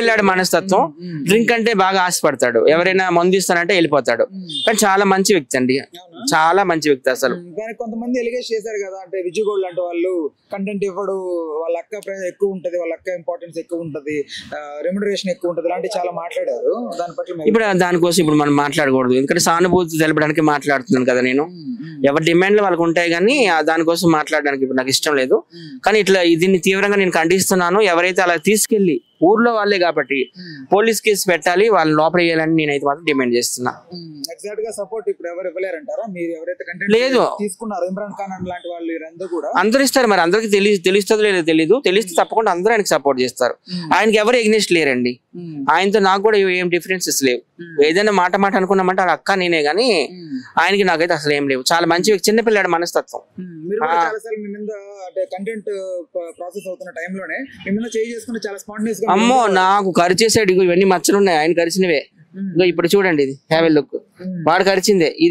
చిన్నపిల్లాడి మనస్తత్వం. డ్రింక్ అంటే బాగా ఆశపడతాడు, ఎవరైనా మందు ఇస్తానంటే వెళ్ళిపోతాడు. కానీ చాలా మంచి వ్యక్తి అండి, చాలా మంచి వ్యక్తి అసలు. కొంతమంది ఎలిగేట్ చేశారు కదా, అంటే విజయ్ గోల్డ్ లాంటి వాళ్ళు కంటెంట్ ఇవ్వడు, వాళ్ళ అక్క ప్రైస్ ఎక్కువ ఉంటది, వాళ్ళ అక్క ఇంపార్టెన్స్ ఎక్కువ ఉంటది, రెమ్యునరేషన్ ఎక్కువ ఉంటది, ఇలాంటి చాలా మాట్లాడారు. దాని పట్ల ఇప్పుడు దానికోసం ఇప్పుడు మనం మాట్లాడకూడదు, ఎందుకంటే సానుభూతి తెలపడానికి మాట్లాడుతున్నాను కదా నేను. ఎవరి డిమాండ్లు వాళ్ళకు ఉంటాయి, కానీ దానికోసం మాట్లాడడానికి ఇప్పుడు నాకు ఇష్టం లేదు. కానీ ఇట్లా దీన్ని తీవ్రంగా నేను ఖండిస్తున్నాను. ఎవరైతే అలా తీసుకెళ్లి ఊర్లో వాళ్ళే కాబట్టి పోలీస్ కేసు పెట్టాలి, వాళ్ళని లోపల వేయాలని నేనైతే మాత్రం డిమాండ్ చేస్తున్నా. ఎగ్జాక్ట్ గా సపోర్ట్ ఇప్పుడు ఎవరు ఇవ్వలేరంటారా? మీరు ఎవరైతే కంటెంట్ లేదు తీసుకున్నారు, ఇమ్రాన్ ఖాన్ లాంటి వాళ్ళు వీరందరూ కూడా అందరు ఇస్తారు. మరి అందరికి తెలుస్తుందో లేదో తెలీదు, తెలిస్తే తప్పకుండా అందరూ ఆయనకి సపోర్ట్ చేస్తారు. ఆయనకి ఎవరు ఎగ్నెస్ట్ లేరండి, ఆయనతో నాకు కూడా ఏం డిఫరెన్సెస్ లేవు. ఏదైనా మాట అనుకున్నామంటే వాళ్ళ అక్క నేనే, గానీ ఆయనకి నాకైతే అసలు ఏం లేవు. చాలా మంచి చిన్నపిల్లాడి మనస్తత్వం. కంటెంట్ ప్రాసెస్ అవుతున్న టైంలోనే మిమ్మల్ని చేంజ్ చేసుకుని చాలా స్పాంటేనియస్ గా అమ్మో నాకు కరిచేసాడు. ఇవన్నీ మచ్చలు ఉన్నాయి, ఆయన కరిచినవే. ఇప్పుడు చూడండి, ఇది హ్యావెల్ లుక్, వాడు కరిచిందే ఇది.